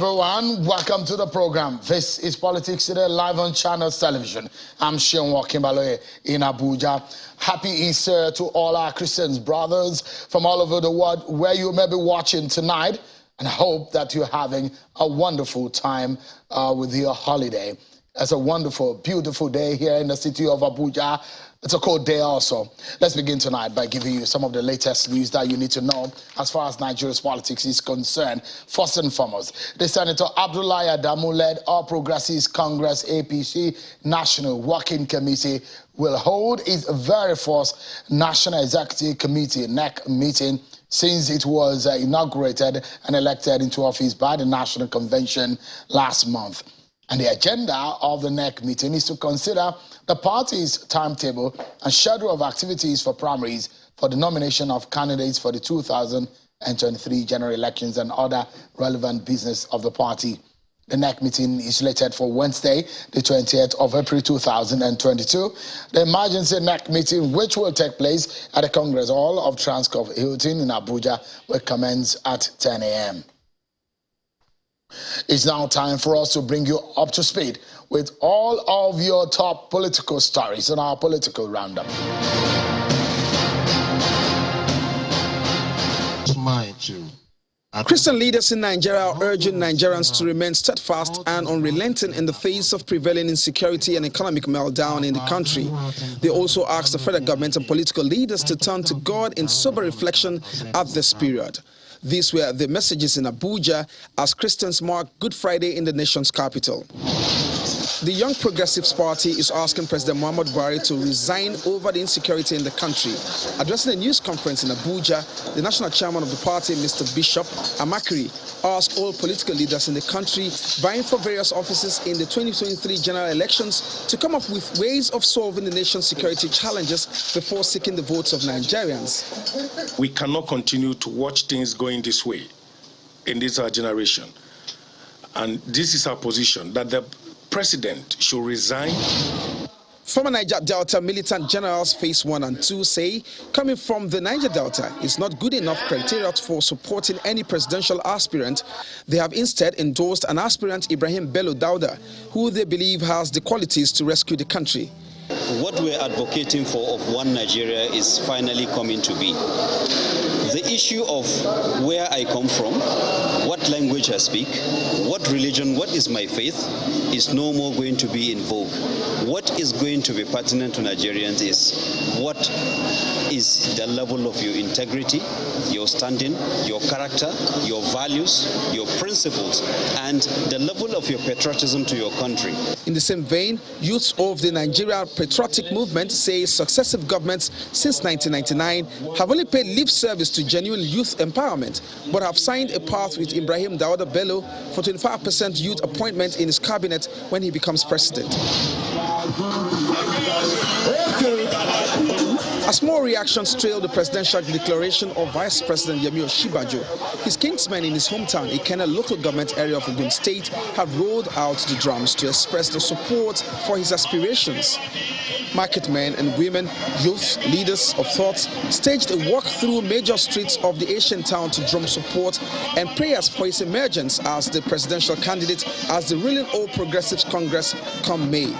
everyone. Welcome to the program. This is Politics Today, live on Channels Television. I'm Osinbajo in Abuja. Happy Easter to all our Christians brothers from all over the world where you may be watching tonight, and I hope that you're having a wonderful time with your holiday. It's a wonderful, beautiful day here in the city of Abuja. It's a cold day also. Let's begin tonight by giving you some of the latest news that you need to know as far as Nigeria's politics is concerned. First and foremost, the Senator Abdullahi Adamu-led All Progressives Congress APC National Working Committee will hold its very first National Executive Committee NEC meeting since it was inaugurated and elected into office by the National Convention last month. And the agenda of the NEC meeting is to consider the party's timetable and schedule of activities for primaries for the nomination of candidates for the 2023 general elections and other relevant business of the party. The NEC meeting is slated for Wednesday, the 20th of April 2022. The emergency NEC meeting, which will take place at the Congress Hall of Transcorp Hilton in Abuja, will commence at 10 a.m. It's now time for us to bring you up to speed with all of your top political stories in our political roundup. Christian leaders in Nigeria are urging Nigerians to remain steadfast and unrelenting in the face of prevailing insecurity and economic meltdown in the country. They also ask the federal government and political leaders to turn to God in sober reflection at this period. These were the messages in Abuja as Christians mark Good Friday in the nation's capital. The Young Progressives Party is asking President Muhammadu Buhari to resign over the insecurity in the country. Addressing a news conference in Abuja, the national chairman of the party, Mr. Bishop Amakiri, asked all political leaders in the country vying for various offices in the 2023 general elections to come up with ways of solving the nation's security challenges before seeking the votes of Nigerians. We cannot continue to watch things going this way in this generation. And this is our position, that the President should resign. Former Niger Delta militant generals Phase 1 and 2 say coming from the Niger Delta is not good enough criteria for supporting any presidential aspirant. They have instead endorsed an aspirant, Ibrahim Bello Dauda, who they believe has the qualities to rescue the country. What we're advocating for of one Nigeria is finally coming to be. The issue of where I come from, what language I speak, what religion, what is my faith, is no more going to be in vogue. What is going to be pertinent to Nigerians is what is the level of your integrity, your standing, your character, your values, your principles, and the level of your patriotism to your country. In the same vein, youths of the Nigeria Patriotic Movement say successive governments since 1999 have only paid lip service to genuine youth empowerment, but have signed a path with Ibrahim Dauda Bello for 25% youth appointment in his cabinet when he becomes president. As more reactions trail the presidential declaration of Vice President Osinbajo, his kinsmen in his hometown, Ikenne local government area of Ogun State, have rolled out the drums to express their support for his aspirations. Market men and women, youth, leaders of thought staged a walk through major streets of the ancient town to drum support and prayers for his emergence as the presidential candidate as the ruling All Progressives Congress come May.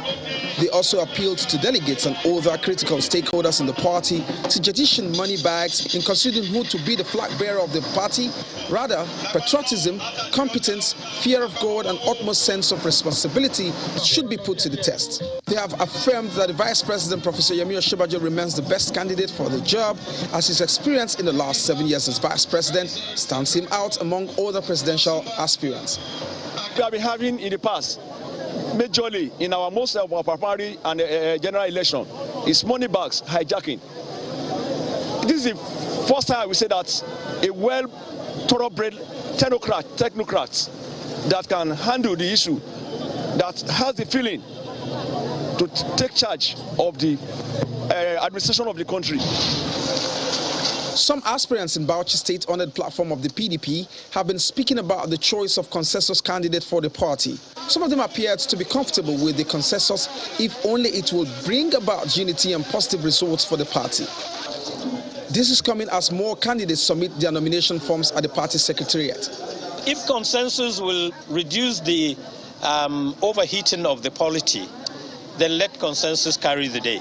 They also appealed to delegates and other critical stakeholders in the party to jettison money bags in considering who to be the flag bearer of the party. Rather, patriotism, competence, fear of God, and utmost sense of responsibility should be put to the test. They have affirmed that the Vice President, Professor Osinbajo, remains the best candidate for the job, as his experience in the last 7 years as Vice President stands him out among other presidential aspirants. We have been having in the past, majorly in our most of our primary and general election, is money bags hijacking. This is the first time we say that a well thoroughbred technocrat that can handle the issue, that has the feeling to take charge of the administration of the country. Some aspirants in Bauchi State under the platform of the PDP have been speaking about the choice of consensus candidate for the party. Some of them appeared to be comfortable with the consensus if only it will bring about unity and positive results for the party. This is coming as more candidates submit their nomination forms at the party secretariat. If consensus will reduce the overheating of the polity, then let consensus carry the day.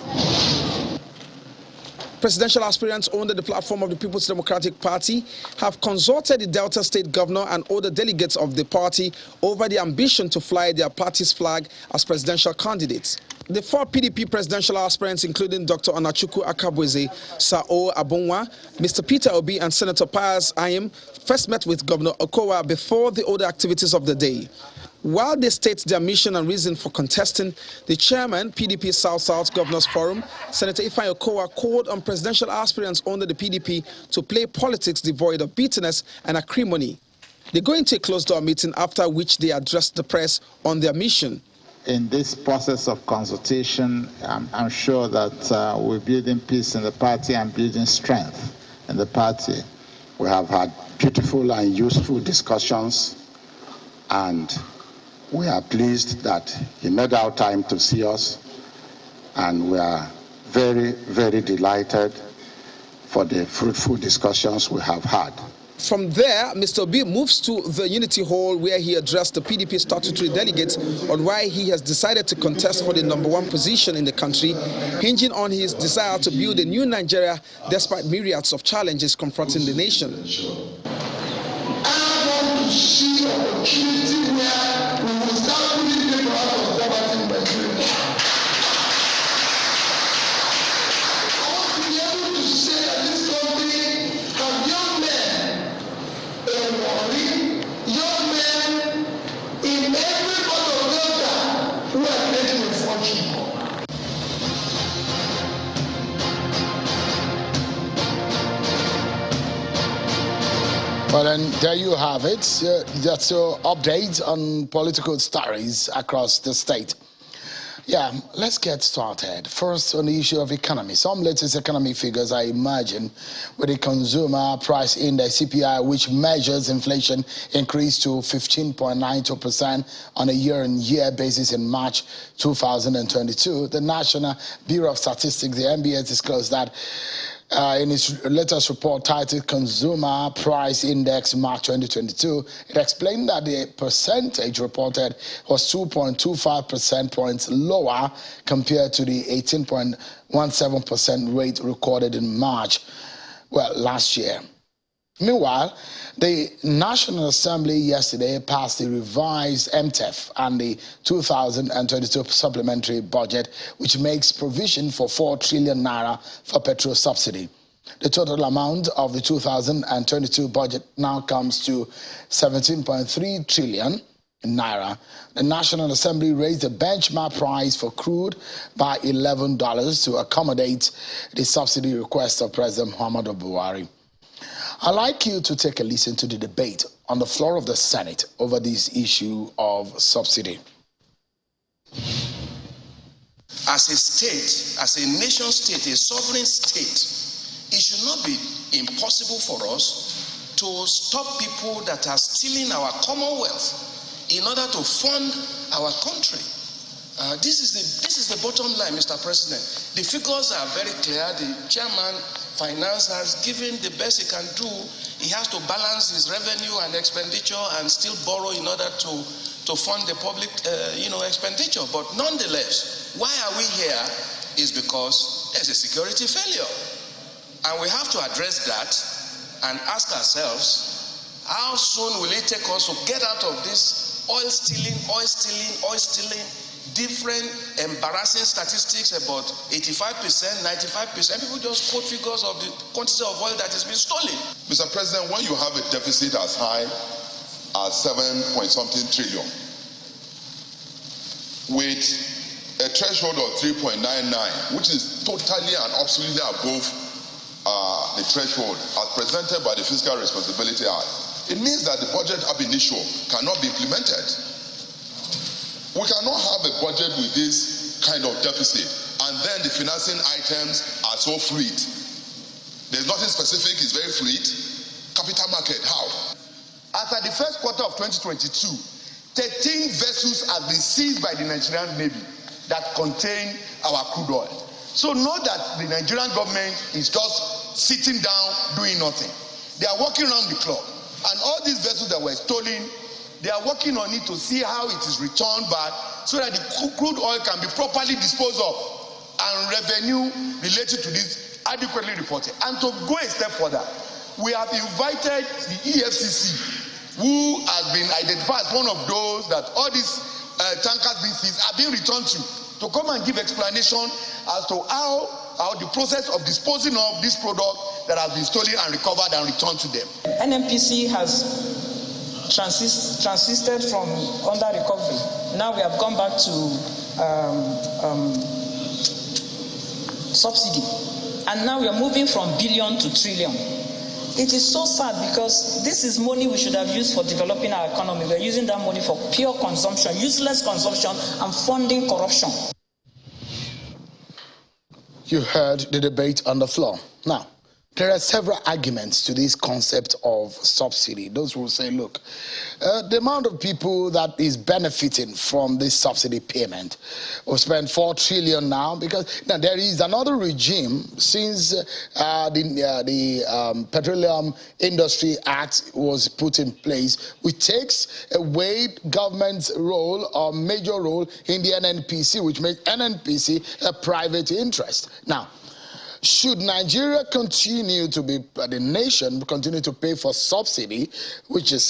Presidential aspirants under the platform of the People's Democratic Party have consulted the Delta State governor and other delegates of the party over the ambition to fly their party's flag as presidential candidates. The 4 PDP presidential aspirants, including Dr. Onachukwu Akabweze, Sir O. Abunwa, Mr. Peter Obi, and Senator Pius Ayim, first met with Governor Okowa before the other activities of the day. While they state their mission and reason for contesting, the chairman, PDP South-South Governors Forum, Senator Ifeanyi Okowa, called on presidential aspirants under the PDP to play politics devoid of bitterness and acrimony. They go into a closed-door meeting, after which they addressed the press on their mission. In this process of consultation, I'm sure that we're building peace in the party and building strength in the party. We have had beautiful and useful discussions, and we are pleased that he made our time to see us, and we are very, very delighted for the fruitful discussions we have had. From there, Mr. Obi moves to the Unity Hall, where he addressed the PDP statutory delegates on why he has decided to contest for the #1 position in the country, hinging on his desire to build a new Nigeria despite myriads of challenges confronting the nation. I want to see opportunity where we will start putting people out of poverty in Nigeria. I want to be able to say that this country has young men in Warri, young men in every part of Delta who are making a fortune. Well, then there you have it. That's your update on political stories across the state. Yeah, let's get started. First, on the issue of economy. Some latest economic figures are emerging, with the consumer price index, CPI, which measures inflation, increased to 15.92% on a year-on-year basis in March 2022. The National Bureau of Statistics, the NBS, disclosed that in its latest report titled Consumer Price Index March 2022, it explained that the percentage reported was 2.25 percentage points lower compared to the 18.17% rate recorded in March, last year. Meanwhile, the National Assembly yesterday passed the revised MTEF and the 2022 supplementary budget, which makes provision for 4 trillion naira for petrol subsidy. The total amount of the 2022 budget now comes to 17.3 trillion naira. The National Assembly raised the benchmark price for crude by $11 to accommodate the subsidy request of President Muhammadu Buhari. I'd like you to take a listen to the debate on the floor of the Senate over this issue of subsidy. As a state, as a nation state, a sovereign state, it should not be impossible for us to stop people that are stealing our commonwealth in order to fund our country. This is the bottom line, Mr. President. The figures are very clear. The chairman finance has given the best he can do. He has to balance his revenue and expenditure and still borrow in order to fund the public expenditure. But nonetheless, why are we here is because there's a security failure. And we have to address that and ask ourselves, how soon will it take us to get out of this oil stealing, different embarrassing statistics about 85%, 95%. People just quote figures of the quantity of oil that has been stolen. Mr. President, when you have a deficit as high as 7-point-something trillion, with a threshold of 3.99, which is totally and absolutely above the threshold as presented by the Fiscal Responsibility Act, it means that the budget ab initio cannot be implemented. We cannot have a budget with this kind of deficit and then the financing items are so fluid. There's nothing specific, it's very fluid. Capital market, how? After the first quarter of 2022, 13 vessels have been seized by the Nigerian Navy that contain our crude oil. So know that the Nigerian government is just sitting down doing nothing. They are working around the clock. And all these vessels that were stolen, they are working on it to see how it is returned back so that the crude oil can be properly disposed of and revenue related to this adequately reported. And to go a step further, we have invited the EFCC, who has been identified as one of those that all these tankers being seized are being returned to come and give explanation as to how the process of disposing of this product that has been stolen and recovered and returned to them. NNPC has transisted from under recovery. Now we have gone back to subsidy. And now we are moving from billion to trillion. It is so sad because this is money we should have used for developing our economy. We're using that money for pure consumption, useless consumption, and funding corruption. You heard the debate on the floor. Now, there are several arguments to this concept of subsidy. Those will say, look, the amount of people that is benefiting from this subsidy payment, we've spent 4 trillion now, because now there is another regime since the Petroleum Industry Act was put in place, which takes away government's role or major role in the NNPC, which makes NNPC a private interest. Now, should Nigeria continue to be, the nation continue to pay for subsidy, which is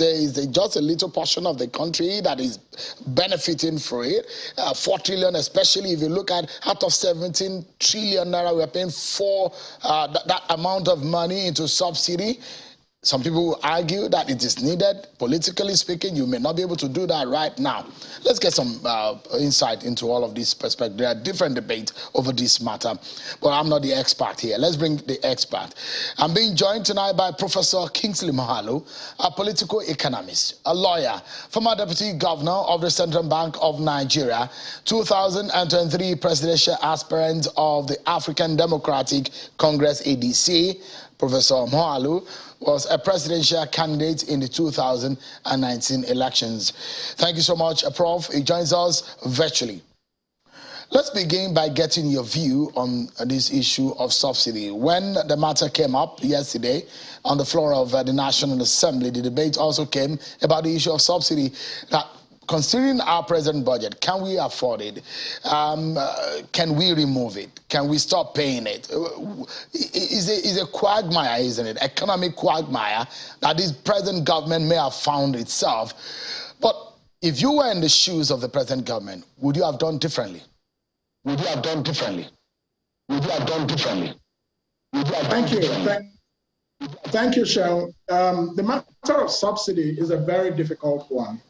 just a little portion of the country that is benefiting from it, 4 trillion, especially if you look at out of 17 trillion naira, we are paying that amount of money into subsidy. Some people will argue that it is needed. Politically speaking, you may not be able to do that right now. Let's get some insight into all of this perspective. There are different debates over this matter, but I'm not the expert here. Let's bring the expert. I'm being joined tonight by Professor Kingsley Moghalu, a political economist, a lawyer, former Deputy Governor of the Central Bank of Nigeria, 2023 presidential aspirant of the African Democratic Congress, ADC. Professor Moghalu was a presidential candidate in the 2019 elections. Thank you so much, Prof. He joins us virtually. Let's begin by getting your view on this issue of subsidy. When the matter came up yesterday on the floor of the National Assembly, the debate also came about the issue of subsidy. Now, considering our present budget, can we afford it? Can we remove it? Can we stop paying it? It's a quagmire, isn't it? Economic quagmire that this present government may have found itself. But if you were in the shoes of the present government, would you have done differently? Would you have done differently? Would you have done differently? Thank you. Thank you, Sean. The matter of subsidy is a very difficult one.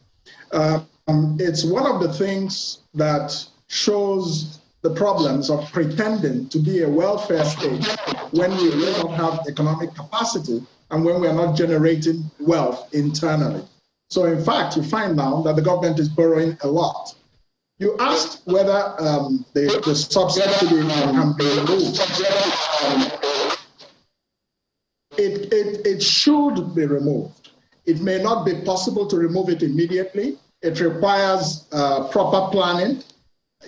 It's one of the things that shows the problems of pretending to be a welfare state when we really don't have economic capacity and when we are not generating wealth internally. So in fact, you find now that the government is borrowing a lot. You asked whether the subsidy can be removed. It should be removed. It may not be possible to remove it immediately. It requires proper planning,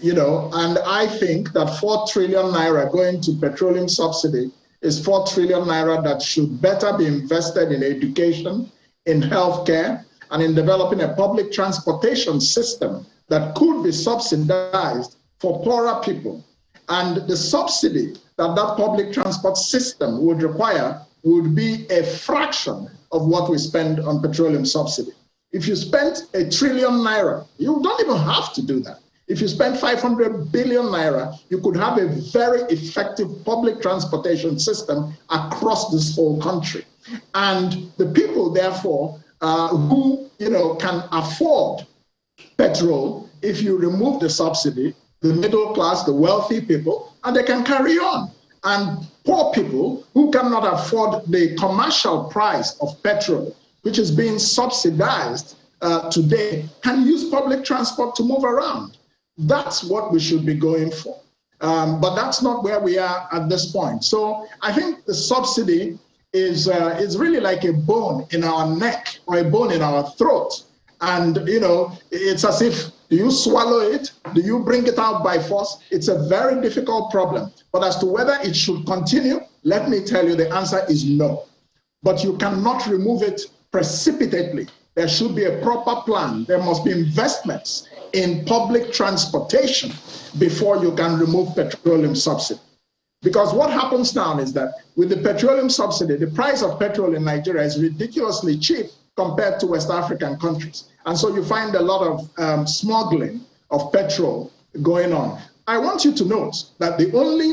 and I think that 4 trillion naira going to petroleum subsidy is 4 trillion naira that should better be invested in education, in healthcare, and in developing a public transportation system that could be subsidized for poorer people. And the subsidy that public transport system would require would be a fraction of what we spend on petroleum subsidy. If you spent 1 trillion naira, you don't even have to do that. If you spend 500 billion naira, you could have a very effective public transportation system across this whole country. And the people, therefore, who can afford petrol, if you remove the subsidy, the middle class, the wealthy people, and they can carry on. And poor people who cannot afford the commercial price of petrol, which is being subsidized today, can use public transport to move around. That's what we should be going for. But that's not where we are at this point. So I think the subsidy is really like a bone in our neck or a bone in our throat. And, it's as if, do you swallow it? Do you bring it out by force? It's a very difficult problem. But as to whether it should continue, let me tell you, the answer is no. But you cannot remove it precipitately. There should be a proper plan. There must be investments in public transportation before you can remove petroleum subsidy. Because what happens now is that with the petroleum subsidy, the price of petrol in Nigeria is ridiculously cheap compared to West African countries. And so you find a lot of smuggling of petrol going on. I want you to note that the only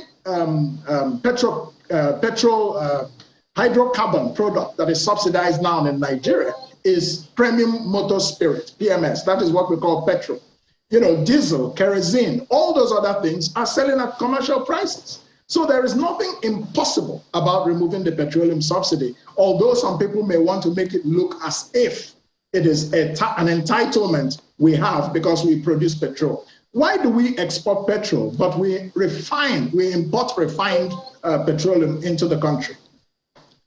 hydrocarbon product that is subsidized now in Nigeria is premium motor spirit, PMS. That is what we call petrol. You know, diesel, kerosene, all those other things are selling at commercial prices. So there is nothing impossible about removing the petroleum subsidy, although some people may want to make it look as if it is an entitlement we have because we produce petrol. Why do we export petrol, but we import refined petroleum into the country?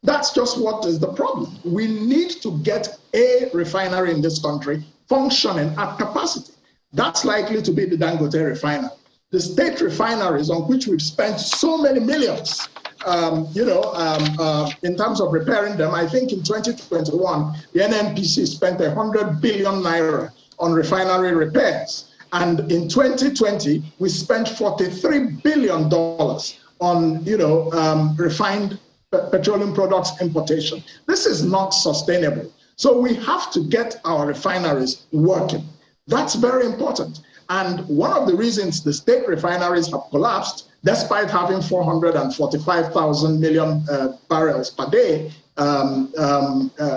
That's just what is the problem. We need to get a refinery in this country functioning at capacity. That's likely to be the Dangote refinery. The state refineries on which we've spent so many millions, in terms of repairing them, I think in 2021, the NNPC spent 100 billion naira on refinery repairs. And in 2020, we spent $43 billion on, refined petroleum products importation. This is not sustainable. So we have to get our refineries working. That's very important. And one of the reasons the state refineries have collapsed, despite having 445,000 million barrels per day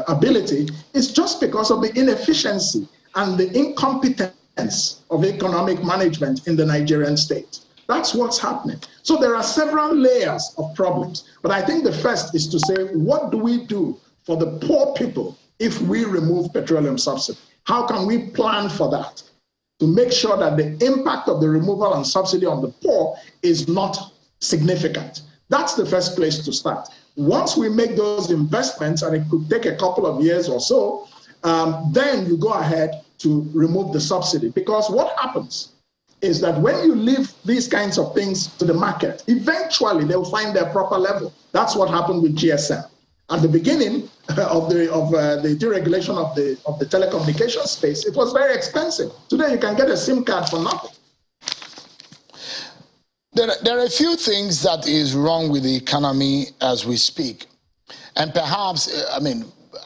ability, is just because of the inefficiency and the incompetence of economic management in the Nigerian state. That's what's happening. So there are several layers of problems. But I think the first is to say, what do we do for the poor people if we remove petroleum subsidy? How can we plan for that to make sure that the impact of the removal and subsidy on the poor is not significant? That's the first place to start. Once we make those investments, and it could take a couple of years or so, then you go ahead to remove the subsidy. Because what happens is that when you leave these kinds of things to the market, eventually they'll find their proper level. That's what happened with GSM. At the beginning of the deregulation of the telecommunications space, it was very expensive. Today, you can get a SIM card for nothing. There are a few things that is wrong with the economy as we speak. And perhaps,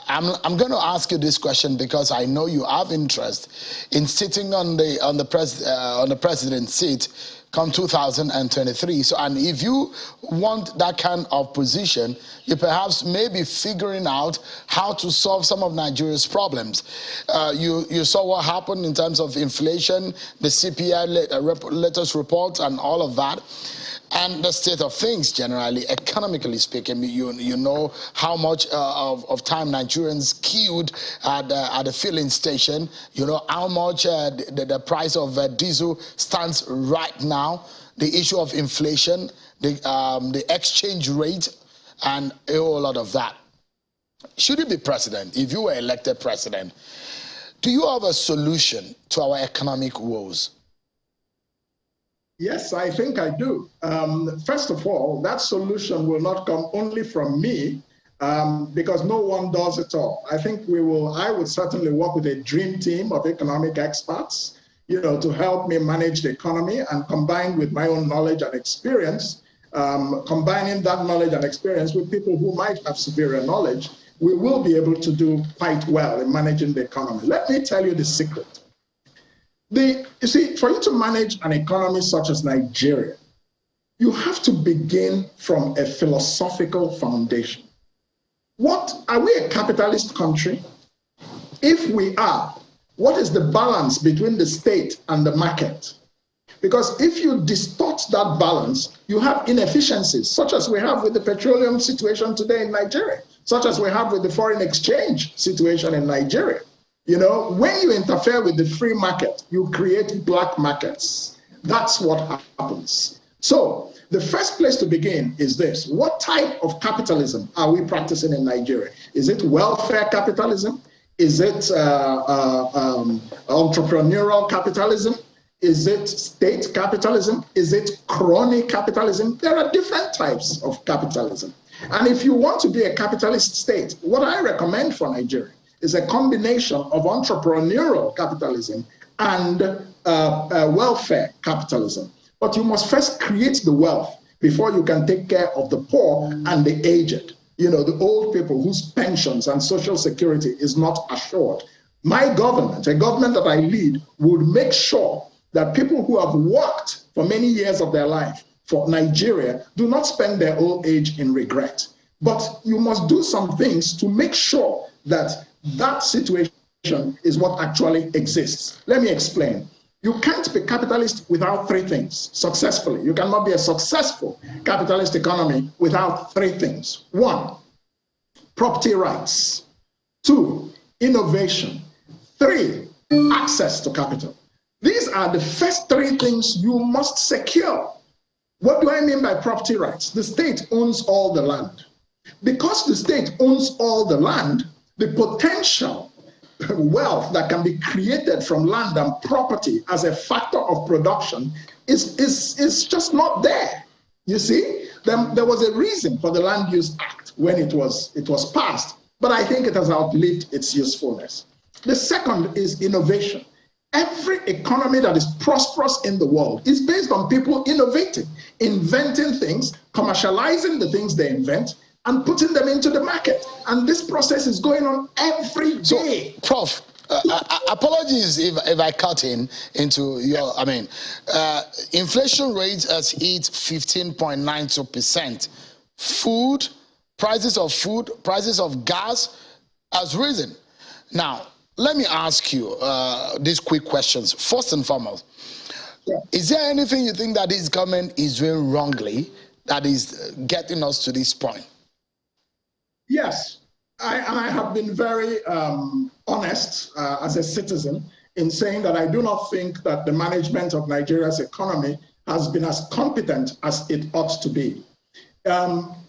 I'm going to ask you this question because I know you have interest in sitting on the president's seat come 2023. So, and if you want that kind of position, you perhaps may be figuring out how to solve some of Nigeria's problems. You saw what happened in terms of inflation, the CPI latest reports, and all of that. And the state of things generally, economically speaking, you know how much of time Nigerians queued at the filling station. You know how much the price of diesel stands right now. The issue of inflation, the exchange rate, and a whole lot of that. Should you be president, if you were elected president, do you have a solution to our economic woes? Yes, I think I do. First of all, that solution will not come only from me because no one does it all. I think I would certainly work with a dream team of economic experts, to help me manage the economy, and combined with my own knowledge and experience, combining that knowledge and experience with people who might have superior knowledge, we will be able to do quite well in managing the economy. Let me tell you the secret. You see, for you to manage an economy such as Nigeria, you have to begin from a philosophical foundation. Are we a capitalist country? If we are, what is the balance between the state and the market? Because if you distort that balance, you have inefficiencies, such as we have with the petroleum situation today in Nigeria, such as we have with the foreign exchange situation in Nigeria. When you interfere with the free market, you create black markets. That's what happens. So the first place to begin is this. What type of capitalism are we practicing in Nigeria? Is it welfare capitalism? Is it entrepreneurial capitalism? Is it state capitalism? Is it crony capitalism? There are different types of capitalism. And if you want to be a capitalist state, what I recommend for Nigeria is a combination of entrepreneurial capitalism and welfare capitalism. But you must first create the wealth before you can take care of the poor and the aged, you know, the old people whose pensions and social security is not assured. My government, a government that I lead, would make sure that people who have worked for many years of their life for Nigeria do not spend their old age in regret. But you must do some things to make sure that that situation is what actually exists. Let me explain. You can't be capitalist without three things successfully. You cannot be a successful capitalist economy without three things. One, property rights. Two, innovation. Three, access to capital. These are the first three things you must secure. What do I mean by property rights? The state owns all the land. Because the state owns all the land, the potential wealth that can be created from land and property as a factor of production is just not there. You see, there was a reason for the Land Use Act when it was passed, but I think it has outlived its usefulness. The second is innovation. Every economy that is prosperous in the world is based on people innovating, inventing things, commercializing the things they invent, and putting them into the market. And this process is going on every day. So, Prof, apologies if I cut into your, inflation rate has hit 15.92%. Prices of gas has risen. Now, let me ask you these quick questions. First and foremost, is there anything you think that this government is doing wrongly that is getting us to this point? Yes, I have been very honest as a citizen in saying that I do not think that the management of Nigeria's economy has been as competent as it ought to be.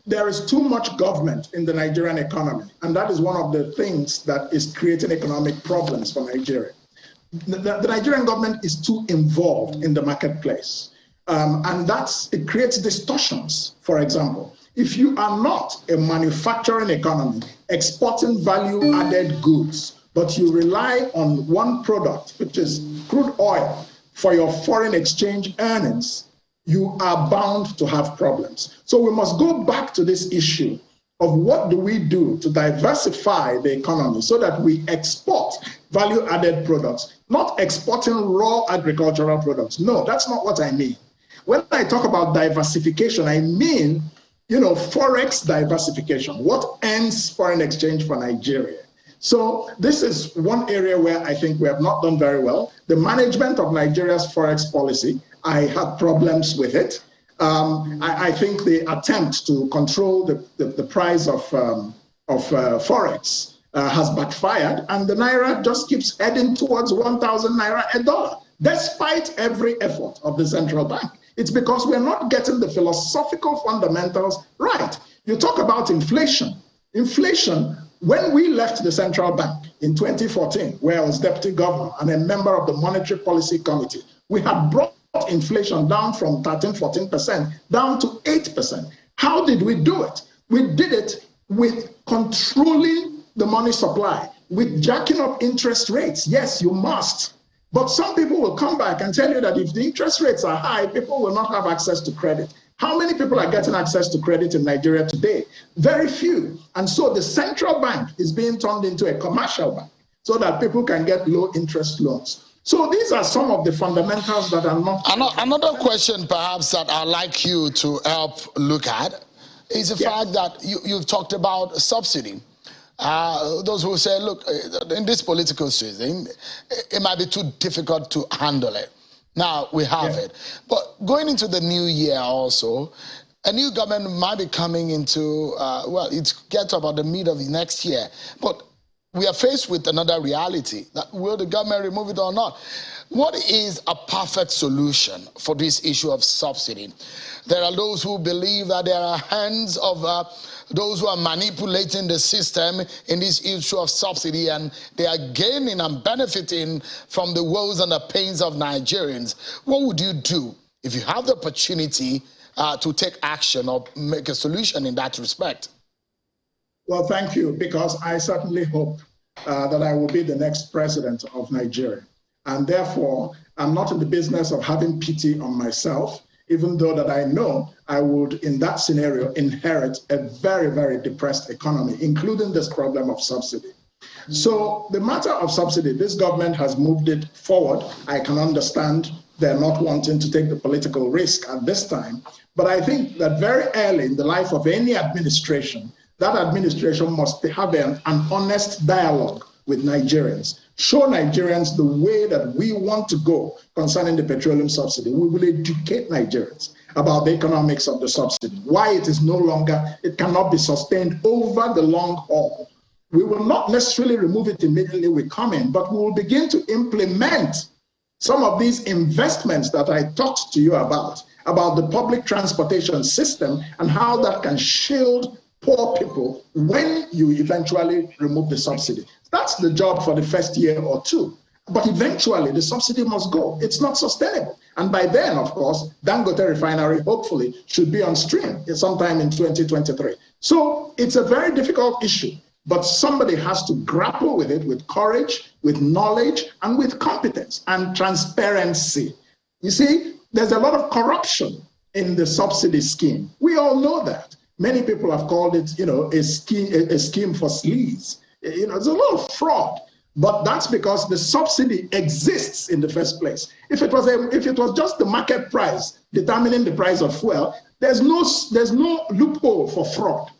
There is too much government in the Nigerian economy, and that is one of the things that is creating economic problems for Nigeria. The Nigerian government is too involved in the marketplace, and it creates distortions. For example, if you are not a manufacturing economy exporting value-added goods, but you rely on one product, which is crude oil, for your foreign exchange earnings, you are bound to have problems. So we must go back to this issue of what do we do to diversify the economy so that we export value-added products, not exporting raw agricultural products. No, that's not what I mean. When I talk about diversification, I mean, forex diversification. What earns foreign exchange for Nigeria? So this is one area where I think we have not done very well. The management of Nigeria's forex policy, I have problems with it. I think the attempt to control the price of forex has backfired, and the naira just keeps heading towards 1,000 naira a dollar, despite every effort of the central bank. It's because we're not getting the philosophical fundamentals right. You talk about inflation. Inflation, when we left the central bank in 2014, where I was deputy governor and a member of the Monetary Policy Committee, we had brought inflation down from 13-14% down to 8%. How did we do it? We did it with controlling the money supply, with jacking up interest rates. Yes, you must. But some people will come back and tell you that if the interest rates are high, people will not have access to credit. How many people are getting access to credit in Nigeria today? Very few. And so the central bank is being turned into a commercial bank so that people can get low interest loans. So these are some of the fundamentals that are not... Another question perhaps that I'd like you to help look at is the fact that you've talked about subsidy. Those who say, look, in this political season, it might be too difficult to handle it. Now, we have it. But going into the new year also, a new government might be coming into, it gets about the mid of the next year. But we are faced with another reality, that will the government remove it or not? What is a perfect solution for this issue of subsidy? There are those who believe that there are hands of those who are manipulating the system in this issue of subsidy, and they are gaining and benefiting from the woes and the pains of Nigerians. What would you do if you have the opportunity to take action or make a solution in that respect? Well, thank you, because I certainly hope that I will be the next president of Nigeria. And therefore, I'm not in the business of having pity on myself, even though that I know I would, in that scenario, inherit a very, very depressed economy, including this problem of subsidy. So the matter of subsidy, this government has moved it forward. I can understand they're not wanting to take the political risk at this time. But I think that very early in the life of any administration, that administration must have an honest dialogue with Nigerians. Show Nigerians the way that we want to go concerning the petroleum subsidy. We will educate Nigerians about the economics of the subsidy, why it is no longer, it cannot be sustained over the long haul. We will not necessarily remove it immediately we come in, but we will begin to implement some of these investments that I talked to you about the public transportation system and how that can shield poor people when you eventually remove the subsidy. That's the job for the first year or two. But eventually, the subsidy must go. It's not sustainable. And by then, of course, Dangote Refinery, hopefully, should be on stream sometime in 2023. So it's a very difficult issue. But somebody has to grapple with it with courage, with knowledge, and with competence and transparency. You see, there's a lot of corruption in the subsidy scheme. We all know that. Many people have called it, a scheme for sleaze. There's a lot of fraud. But that's because the subsidy exists in the first place. If it was just the market price determining the price of fuel, there's no loophole for fraud.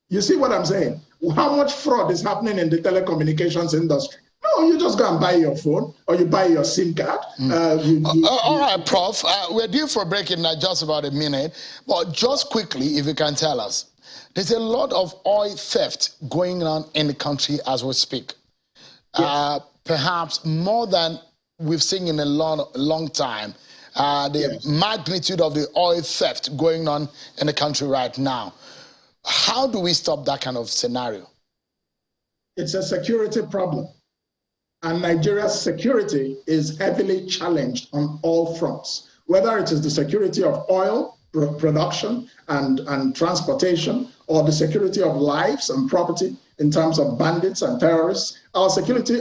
You see what I'm saying? How much fraud is happening in the telecommunications industry? No, you just go and buy your phone or you buy your SIM card. All right, Prof. We're due for a break in just about a minute. But just quickly, if you can tell us, there's a lot of oil theft going on in the country as we speak. Yes. Perhaps more than we've seen in a long time. The magnitude of the oil theft going on in the country right now. How do we stop that kind of scenario? It's a security problem. And Nigeria's security is heavily challenged on all fronts, whether it is the security of oil production and transportation, or the security of lives and property in terms of bandits and terrorists. Our security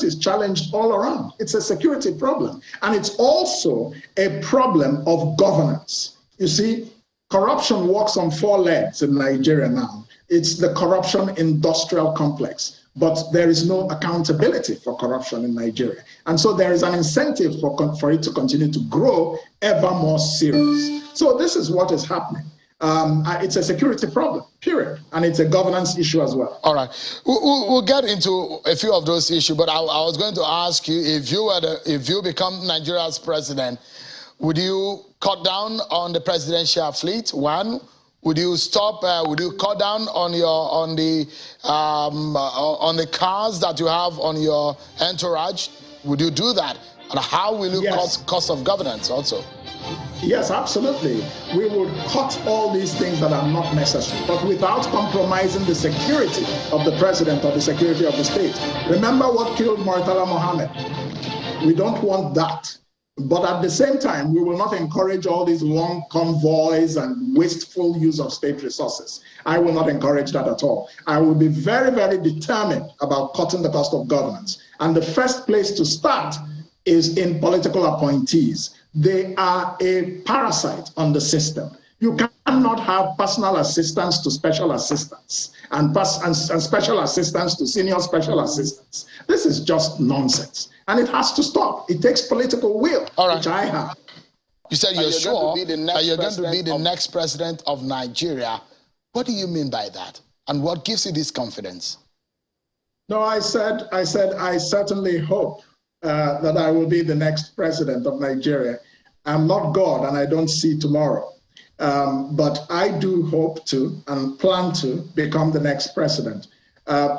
is challenged all around. It's a security problem. And it's also a problem of governance. You see, corruption walks on four legs in Nigeria now. It's the corruption industrial complex, but there is no accountability for corruption in Nigeria. And so there is an incentive for it to continue to grow ever more serious. So this is what is happening. It's a security problem, period. And it's a governance issue as well. All right. We'll get into a few of those issues, but I was going to ask you, if you become Nigeria's president, would you cut down on the presidential fleet? One, would you would you cut down on the cars that you have on your entourage? Would you do that? And how will you cut cost of governance also? Yes, absolutely. We would cut all these things that are not necessary, but without compromising the security of the president or the security of the state. Remember what killed Murtala Mohammed? We don't want that. But at the same time, we will not encourage all these long convoys and wasteful use of state resources. I will not encourage that at all. I will be very, very determined about cutting the cost of governance. And the first place to start is in political appointees. They are a parasite on the system. You cannot have personal assistants to special assistants and special assistants to senior special assistants. This is just nonsense. And it has to stop. It takes political will, which I have. You said you're sure that you're going to be the next president of Nigeria. What do you mean by that? And what gives you this confidence? No, I said I certainly hope that I will be the next president of Nigeria. I'm not God and I don't see tomorrow. But I do hope to and plan to become the next president.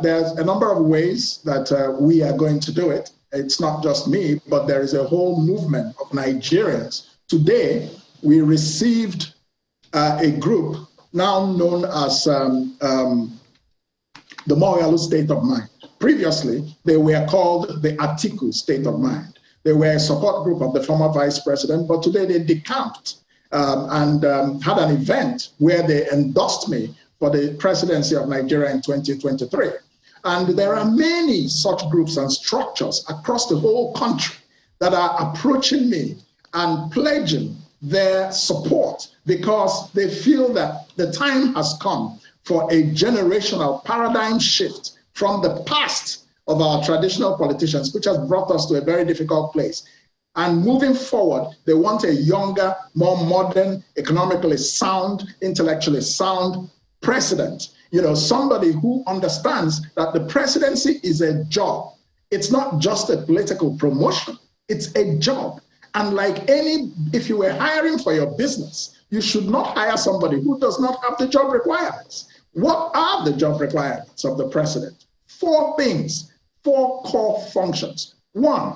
There's a number of ways that we are going to do it. It's not just me, but there is a whole movement of Nigerians. Today, we received a group now known as the Moghalu State of Mind. Previously, they were called the Atiku State of Mind. They were a support group of the former vice president, but today they decamped and had an event where they endorsed me for the presidency of Nigeria in 2023. And there are many such groups and structures across the whole country that are approaching me and pledging their support because they feel that the time has come for a generational paradigm shift from the past of our traditional politicians, which has brought us to a very difficult place. And moving forward, they want a younger, more modern, economically sound, intellectually sound president. You know, somebody who understands that the presidency is a job. It's not just a political promotion, it's a job. And like if you were hiring for your business, you should not hire somebody who does not have the job requirements. What are the job requirements of the president? 4 things, 4 core functions. 1,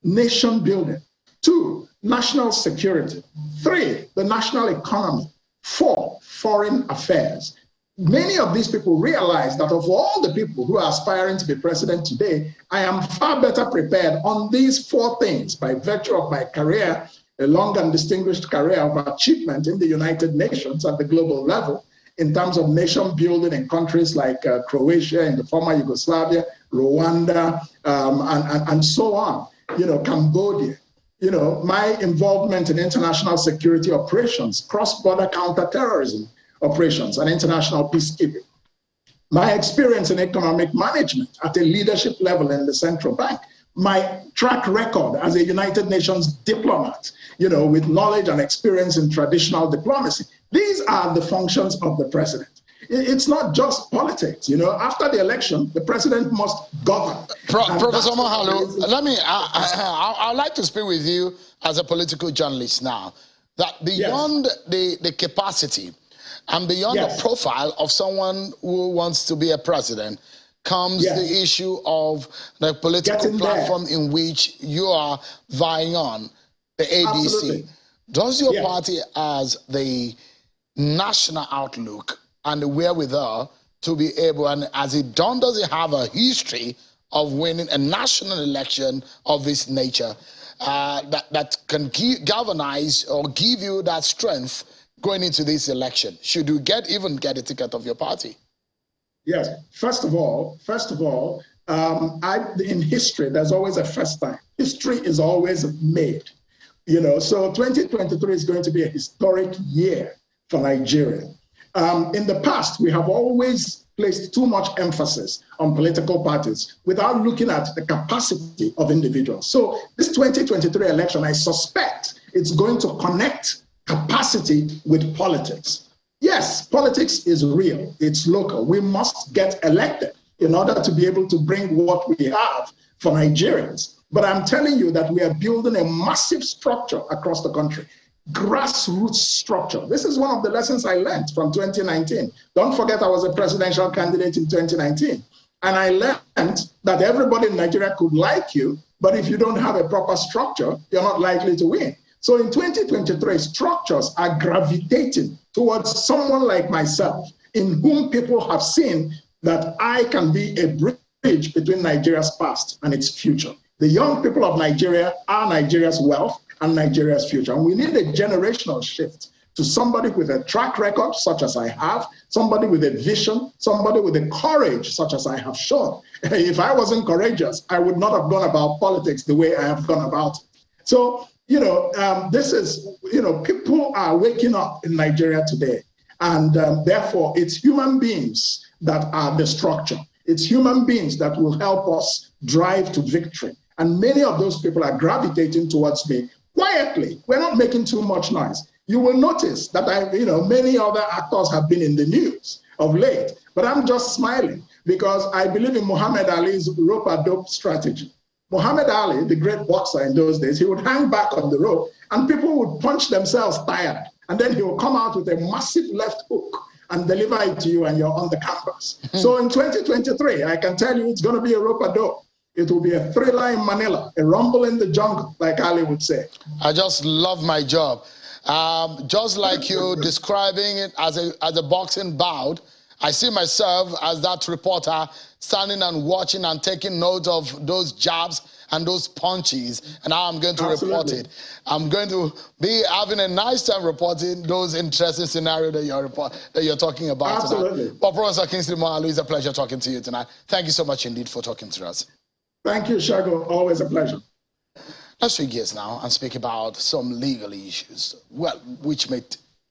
nation building. 2, national security. 3, the national economy. 4, foreign affairs. Many of these people realize that of all the people who are aspiring to be president today, I am far better prepared on these 4 things by virtue of my career, a long and distinguished career of achievement in the United Nations at the global level, in terms of nation building in countries like Croatia, in the former Yugoslavia, Rwanda, and so on, you know, Cambodia. You know, my involvement in international security operations, cross-border counterterrorism operations, and international peacekeeping. My experience in economic management at a leadership level in the central bank. My track record as a United Nations diplomat, you know, with knowledge and experience in traditional diplomacy. These are the functions of the president. It's not just politics, you know. After the election, the president must govern. Professor Moghalu, I'd like to speak with you as a political journalist now, that beyond the capacity and beyond the profile of someone who wants to be a president comes the issue of the political platform in which you are vying on, the ADC. Absolutely. Does your party has the national outlook and the wherewithal to be able, and does it have a history of winning a national election of this nature that can galvanize or give you that strength going into this election, should you even get a ticket of your party? Yes. First of all, in history, there's always a first time. History is always made. You know, so 2023 is going to be a historic year for Nigeria. In the past, we have always placed too much emphasis on political parties without looking at the capacity of individuals. So this 2023 election, I suspect it's going to connect capacity with politics. Yes, politics is real, it's local. We must get elected in order to be able to bring what we have for Nigerians. But I'm telling you that we are building a massive structure across the country, grassroots structure. This is one of the lessons I learned from 2019. Don't forget I was a presidential candidate in 2019. And I learned that everybody in Nigeria could like you, but if you don't have a proper structure, you're not likely to win. So in 2023, structures are gravitating towards someone like myself, in whom people have seen that I can be a bridge between Nigeria's past and its future. The young people of Nigeria are Nigeria's wealth and Nigeria's future. And we need a generational shift to somebody with a track record, such as I have, somebody with a vision, somebody with a courage, such as I have shown. If I wasn't courageous, I would not have gone about politics the way I have gone about it. So, you know, this is, you know, people are waking up in Nigeria today. And therefore, it's human beings that are the structure. It's human beings that will help us drive to victory. And many of those people are gravitating towards me quietly. We're not making too much noise. You will notice that many other actors have been in the news of late, but I'm just smiling because I believe in Muhammad Ali's rope-a-dope strategy. Muhammad Ali, the great boxer in those days, he would hang back on the rope and people would punch themselves tired. And then he will come out with a massive left hook and deliver it to you and you're on the canvas. So in 2023, I can tell you it's going to be a rope-a-dope. It will be a thriller in Manila, a rumble in the jungle, like Ali would say. I just love my job. Just like you describing it as a boxing bout, I see myself as that reporter standing and watching and taking note of those jabs and those punches, and how I'm going to report it. I'm going to be having a nice time reporting those interesting scenarios that you're talking about tonight. But Professor Kingsley Moghalu, it's a pleasure talking to you tonight. Thank you so much indeed for talking to us. Thank you, Shago. Always a pleasure. Let's switch gears now and speak about some legal issues, well, which may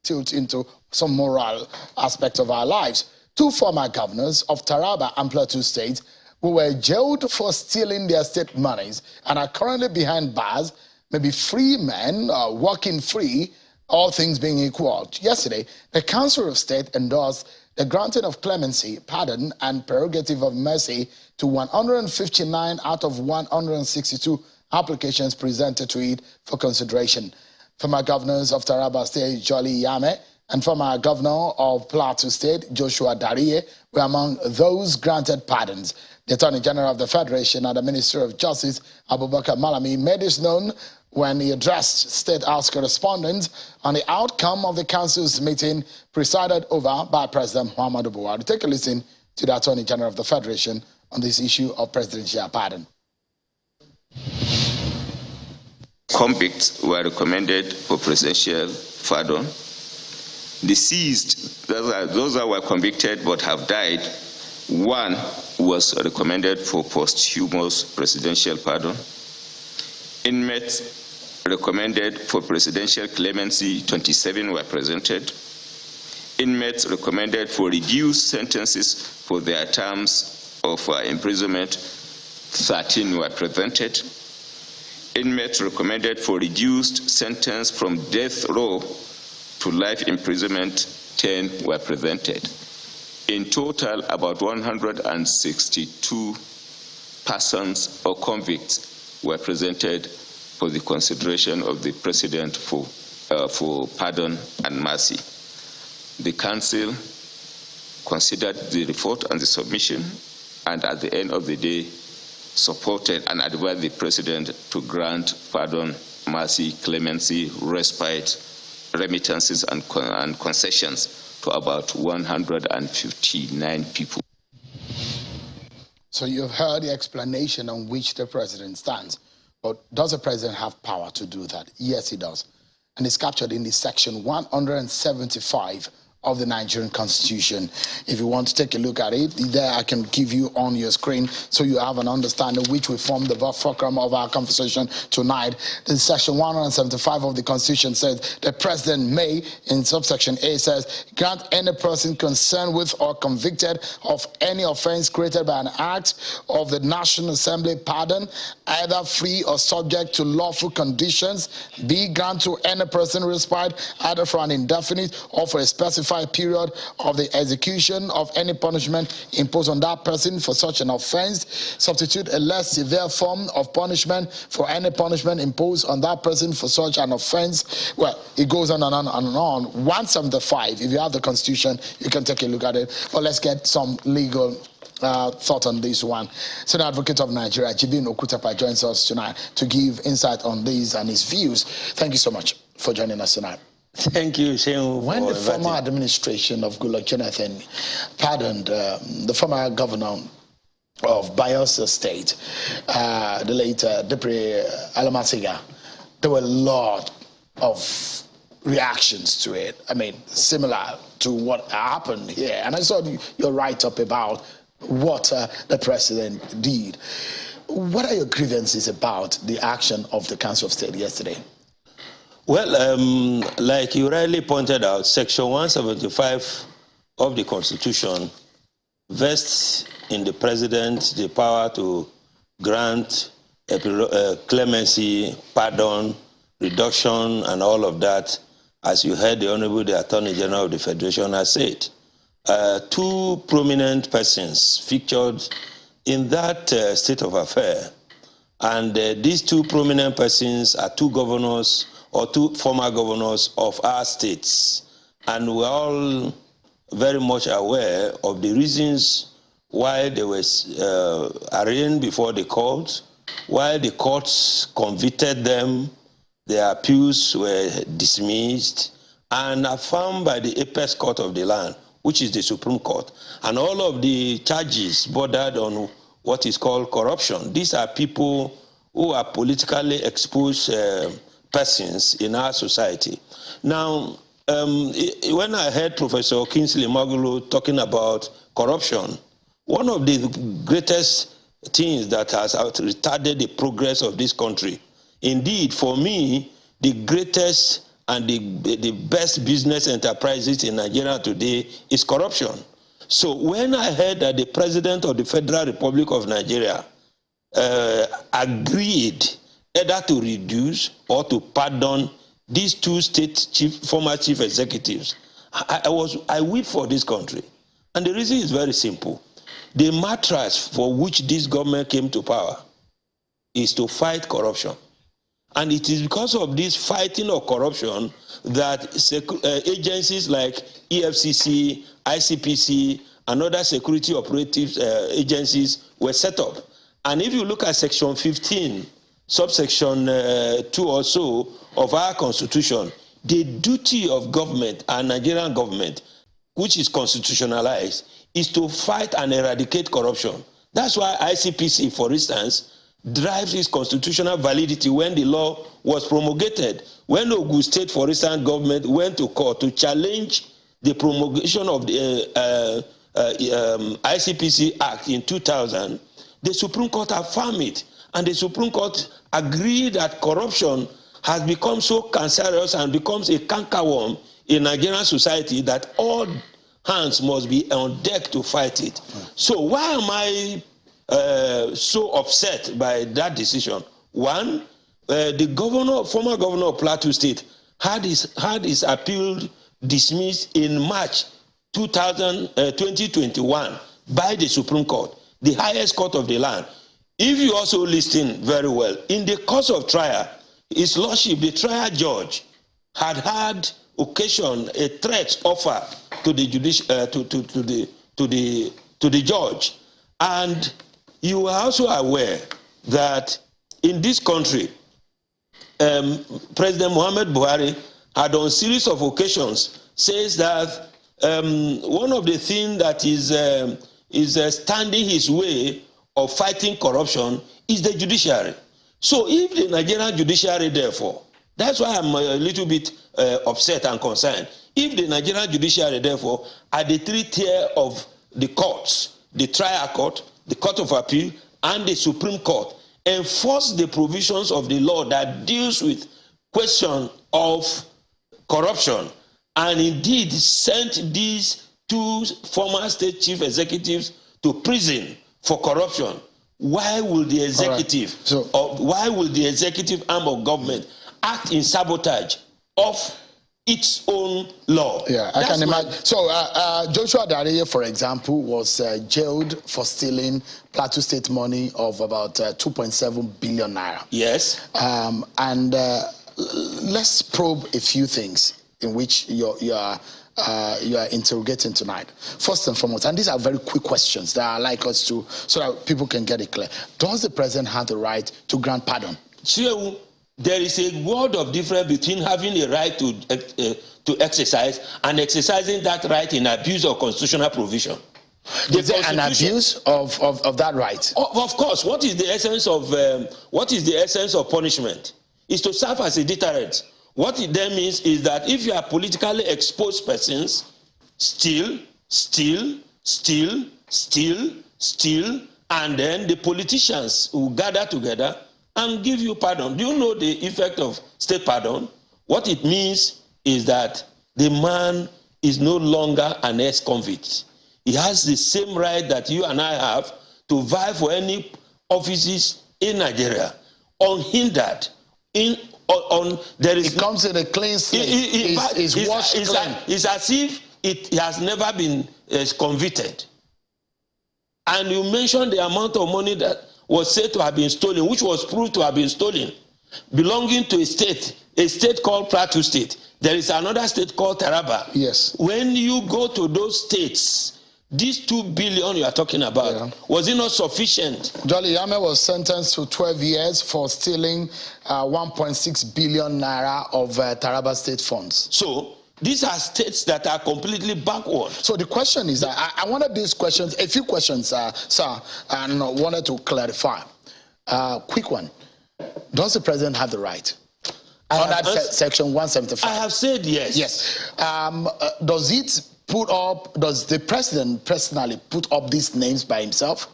tilt into some moral aspects of our lives. Two former governors of Taraba and Plateau State who were jailed for stealing their state monies and are currently behind bars may be free men, walking free, all things being equal. Yesterday, the Council of State endorsed the granting of clemency, pardon, and prerogative of mercy to 159 out of 162 applications presented to it for consideration. Former governors of Taraba State, Jolly Yame, and former governor of Plateau State, Joshua Dariye, were among those granted pardons. The Attorney General of the Federation and the Minister of Justice, Abubakar Malami, made this known when he addressed State House correspondents on the outcome of the Council's meeting presided over by President Muhammadu Buhari. Take a listen to the Attorney General of the Federation on this issue of presidential pardon. Convicts were recommended for presidential pardon. Deceased, those that were convicted but have died, one was recommended for posthumous presidential pardon. Inmates recommended for presidential clemency, 27 were presented. Inmates recommended for reduced sentences for their terms of imprisonment, 13 were presented. Inmates recommended for reduced sentence from death row to life imprisonment, 10 were presented. In total, about 162 persons or convicts were presented for the consideration of the President for pardon and mercy. The Council considered the report and the submission, and at the end of the day, supported and advised the President to grant pardon, mercy, clemency, respite, remittances, and concessions to about 159 people. So you've heard the explanation on which the President stands. But does the President have power to do that? Yes, he does. And it's captured in the section 175 of the Nigerian Constitution. If you want to take a look at it, there I can give you on your screen so you have an understanding which will form the fulcrum of our conversation tonight. The section 175 of the Constitution says the President may, in subsection A says, grant any person concerned with or convicted of any offense created by an act of the National Assembly pardon, either free or subject to lawful conditions, B, grant to any person respite either for an indefinite or for a specified period of the execution of any punishment imposed on that person for such an offense, substitute a less severe form of punishment for any punishment imposed on that person for such an offense. Well, it goes on and on and on. 175, if you have the Constitution, you can take a look at it. But let's get some legal thought on this one. Senior Advocate of Nigeria, Jibin Okutapa, joins us tonight to give insight on this and his views. Thank you so much for joining us tonight. Thank you, Shehu. When the former administration of Goodluck Jonathan pardoned the former governor of Bayelsa State, the late Depre Alamasiga, there were a lot of reactions to it. I mean, similar to what happened here. And I saw your write-up about what the president did. What are your grievances about the action of the Council of State yesterday? Well, like you rightly pointed out, Section 175 of the Constitution vests in the President the power to grant clemency, pardon, reduction, and all of that, as you heard the Honorable the Attorney General of the Federation has said. Two prominent persons featured in that state of affair, and these two prominent persons are two governors or two former governors of our states. And we're all very much aware of the reasons why they were arraigned before the court, why the courts convicted them, their appeals were dismissed, and affirmed by the apex court of the land, which is the Supreme Court, and all of the charges bordered on what is called corruption. These are people who are politically exposed persons in our society. Now, when I heard Professor Kingsley Moghalu talking about corruption, one of the greatest things that has retarded the progress of this country, indeed, for me, the greatest and the best business enterprises in Nigeria today is corruption. So when I heard that the President of the Federal Republic of Nigeria agreed either to reduce or to pardon these two former chief executives, I weep for this country. And the reason is very simple. The mattress for which this government came to power is to fight corruption. And it is because of this fighting of corruption that agencies like EFCC, ICPC, and other security operative agencies were set up. And if you look at Section 15, subsection 2 or so of our Constitution, the duty of government and Nigerian government, which is constitutionalized, is to fight and eradicate corruption. That's why ICPC, for instance, drives its constitutional validity when the law was promulgated. When Ogun State, for instance, government went to court to challenge the promulgation of the ICPC Act in 2000, the Supreme Court affirmed it. And the Supreme Court agreed that corruption has become so cancerous and becomes a cankerworm in Nigerian society that all hands must be on deck to fight it. So why am I so upset by that decision? One, the former governor of Plateau State had his appeal dismissed in March 2021 by the Supreme Court, the highest court of the land. If you also listen very well, in the course of trial, His Lordship, the trial judge, had occasion a threat offer to the to the judge, and you are also aware that in this country, President Muhammad Buhari had on a series of occasions says that one of the things that is standing his way of fighting corruption is the judiciary. So if the Nigerian judiciary, therefore, that's why I'm a little bit upset and concerned. If the Nigerian judiciary, therefore, at the three tier of the courts, the trial court, the court of appeal, and the Supreme Court, enforce the provisions of the law that deals with question of corruption, and indeed sent these two former state chief executives to prison for corruption, why will the executive, why will the executive arm of government act in sabotage of its own law? Yeah, I can imagine. So Joshua Dareye, for example, was jailed for stealing Plateau State money of about 2.7 billion naira. Yes. And let's probe a few things in which you are interrogating tonight. First and foremost, and these are very quick questions that I like us to, so that people can get it clear. Does the president have the right to grant pardon? Sure. There is a world of difference between having a right to exercise and exercising that right in abuse of constitutional provision. Is there an abuse of that right? Of course. What is the essence of punishment? Is to serve as a deterrent. What it then means is that if you are politically exposed persons, steal, and then the politicians will gather together and give you pardon. Do you know the effect of state pardon? What it means is that the man is no longer an ex-convict. He has the same right that you and I have to vie for any offices in Nigeria, unhindered. It comes in a clean slate. It's as if it has never been convicted. And you mentioned the amount of money that was said to have been stolen, which was proved to have been stolen, belonging to a state called Plateau State. There is another state called Taraba. Yes. When you go to those states, these 2 billion you are talking about, was it not sufficient? Jolly Yame was sentenced to 12 years for stealing 1.6 billion naira of Taraba state funds. So These are states that are completely backward. So the question is, I wanted these questions, a few questions, sir, and wanted to clarify. Quick one. Does the president have the right? Under section 175. I have said yes. Yes. Does the president personally put up these names by himself?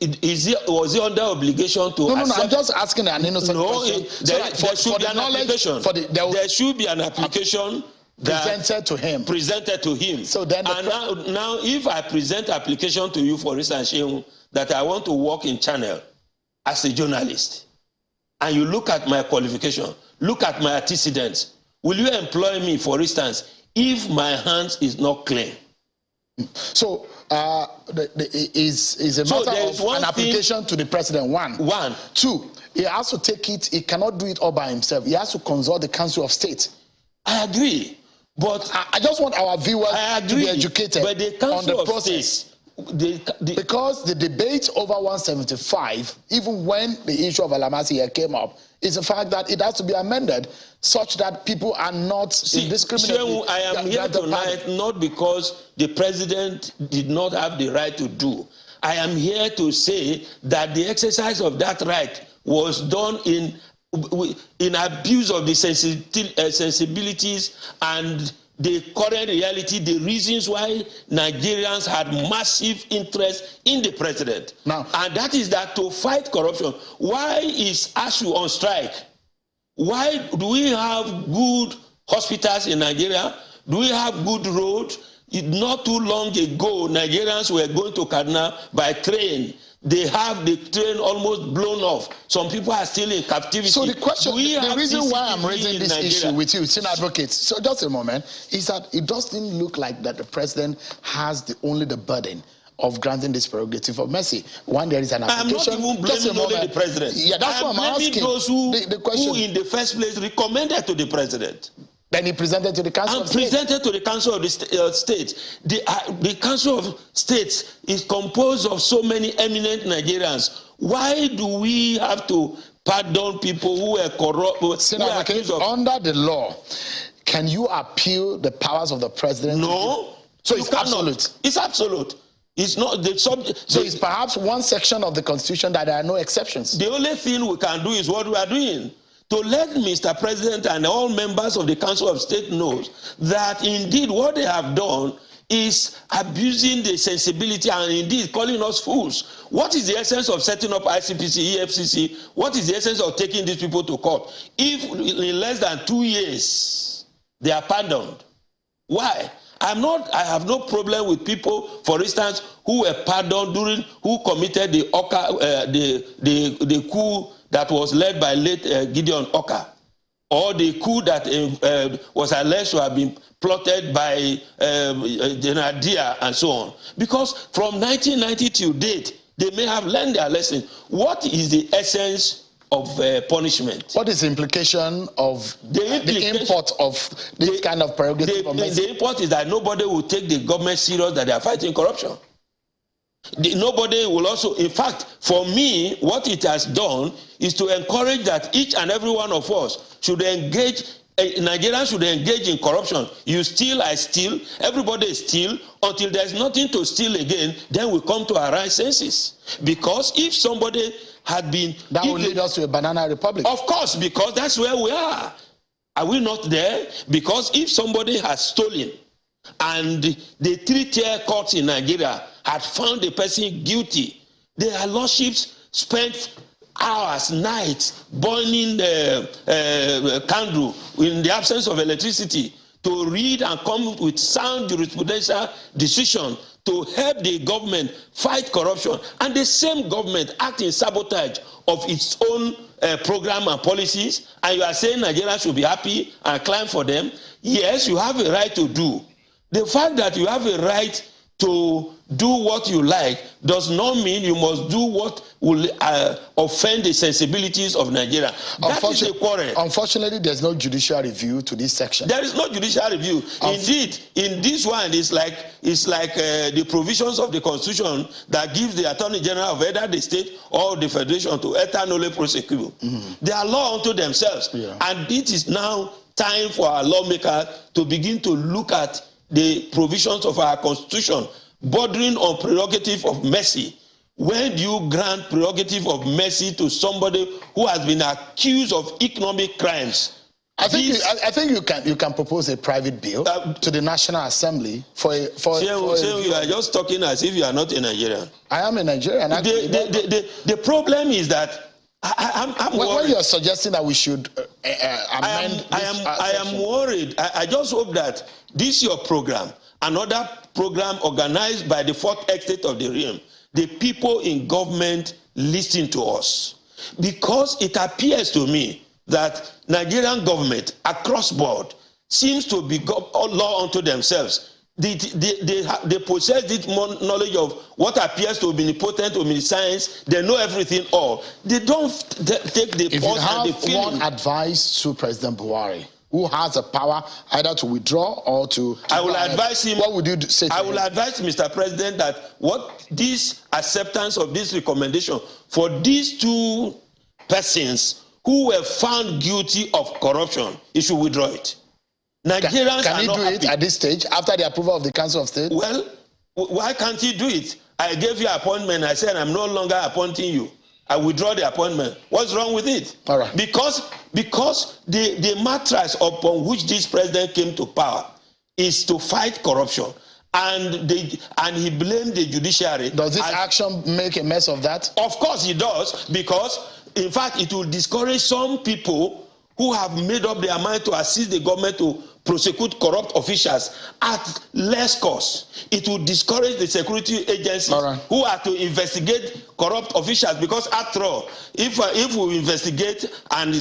Was he under obligation to No, I'm just asking an innocent question. There should be an application. There should be an application presented to him. So then now if I present application to you, for instance, that I want to work in Channel as a journalist, and you look at my qualification, look at my antecedents, will you employ me, for instance, if my hands is not clean? So is a matter of an application to the president. One. Two, he has to take it. He cannot do it all by himself. He has to consult the Council of State. I agree, but I just want our viewers to be educated but the on the process. State, because the debate over 175, even when the issue of Alamasi here came up, is the fact that it has to be amended such that people are not indiscriminately. I am here tonight not because the president did not have the right to do. I am here to say that the exercise of that right was done in abuse of the sensibilities and the current reality, the reasons why Nigerians had massive interest in the president. Now, and that is that to fight corruption. Why is ASU on strike? Why do we have good hospitals in Nigeria? Do we have good roads? Not too long ago, Nigerians were going to Kaduna by train. They have the train almost blown off. Some people are still in captivity. So the question, the reason why I'm raising this issue with you, senior advocates, so just a moment, is that it doesn't look like that the president has only the burden of granting this prerogative of mercy. When there is an application, I'm not even blaming only the president. Yeah, that's what I'm asking. Those who in the first place recommended to the president. Then he presented to the Council of State. Presented to the Council of the State. The Council of States is composed of so many eminent Nigerians. Why do we have to pardon people who were corrupt? Under the law, can you appeal the powers of the president? No. So it's absolute. It's absolute. It's not the subject. So it's perhaps one section of the Constitution that there are no exceptions. The only thing we can do is what we are doing. To let Mr. President and all members of the Council of State know that indeed what they have done is abusing the sensibility and indeed calling us fools. What is the essence of setting up ICPC, EFCC? What is the essence of taking these people to court? If in less than 2 years they are pardoned, why? I have no problem with people, for instance, who were pardoned who committed the coup that was led by late Gideon Oka, or the coup that was alleged to have been plotted by General Dia and so on. Because from 1990 till date, they may have learned their lesson. What is the essence of punishment? What is the implication of the import of this kind of prerogative? The import is that nobody will take the government serious that they are fighting corruption. Nobody will also, in fact, for me, what it has done is to encourage that each and every one of us should engage, Nigerians should engage in corruption. You steal, I steal, everybody steal, until there's nothing to steal again, then we come to our right senses. Because if somebody had been... That will lead us to a banana republic. Of course, because that's where we are. Are we not there? Because if somebody has stolen, and the three-tier courts in Nigeria had found the person guilty, their lordships spent hours, nights, burning the candle in the absence of electricity to read and come with sound jurisprudential decision to help the government fight corruption. And the same government act in sabotage of its own program and policies, and you are saying Nigeria should be happy and climb for them. Yes, you have a right to do. The fact that you have a right to do what you like does not mean you must do what will offend the sensibilities of Nigeria. That is a quarrel. Unfortunately, there's no judicial review to this section. There is no judicial review. Indeed, in this one, it's like the provisions of the Constitution that gives the Attorney General of either the state or the federation to eternally prosecute. They are law unto themselves. Yeah. And it is now time for our lawmakers to begin to look at the provisions of our constitution bordering on prerogative of mercy. When do you grant prerogative of mercy to somebody who has been accused of economic crimes? I think you can propose a private bill to the National Assembly for you are just talking as if you are not a Nigerian. I am a Nigerian. The problem is that I'm worried. When you are suggesting that we should amend I am worried. I just hope that this your program, another program organized by the fourth estate of the realm, the people in government listen to us. Because it appears to me that Nigerian government across board seems to be law unto themselves. They possess this knowledge of what appears to be omnipotent, omniscience. They know everything all. They don't take the pulse and the feeling. If you have one advice to President Buhari, who has the power either to withdraw or to I will advise him. What would you say to him? I will advise Mr. President that what this acceptance of this recommendation for these two persons who were found guilty of corruption, he should withdraw it. Nigerians can he do it at this stage after the approval of the Council of State? Well, why can't he do it? I gave you appointment. I said I'm no longer appointing you. I withdraw the appointment. What's wrong with it? All right. Because the mattress upon which this president came to power is to fight corruption, and he blamed the judiciary. Does this action make a mess of that? Of course it does, because in fact it will discourage some people who have made up their mind to assist the government to prosecute corrupt officials at less cost. It will discourage the security agencies who are to investigate corrupt officials, because after all, if we investigate and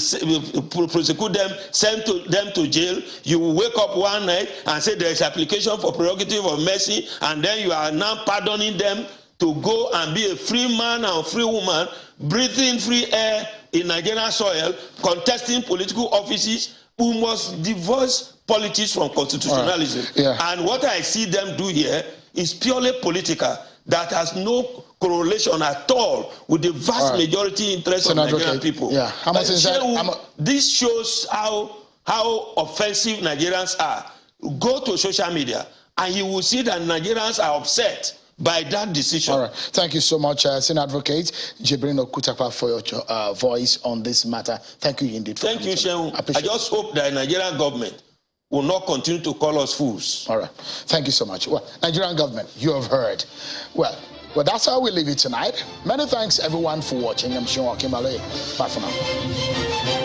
prosecute them, send them to jail, you will wake up one night and say there is application for prerogative of mercy, and then you are now pardoning them to go and be a free man and free woman, breathing free air in Nigerian soil, contesting political offices. We must divorce politics from constitutionalism. And what I see them do here is purely political, that has no correlation at all with the vast majority interest of Nigerian people. This shows how offensive Nigerians are. Go to social media and you will see that Nigerians are upset by that decision. All right. Thank you so much, Senior Advocate Jibrin Okutakpa, for your voice on this matter. Thank you indeed. Thank you, Shehu. I just hope that the Nigerian government will not continue to call us fools. All right. Thank you so much. Well, Nigerian government, you have heard. Well, that's how we leave it tonight. Many thanks, everyone, for watching. I'm Osinbajo. Bye for now.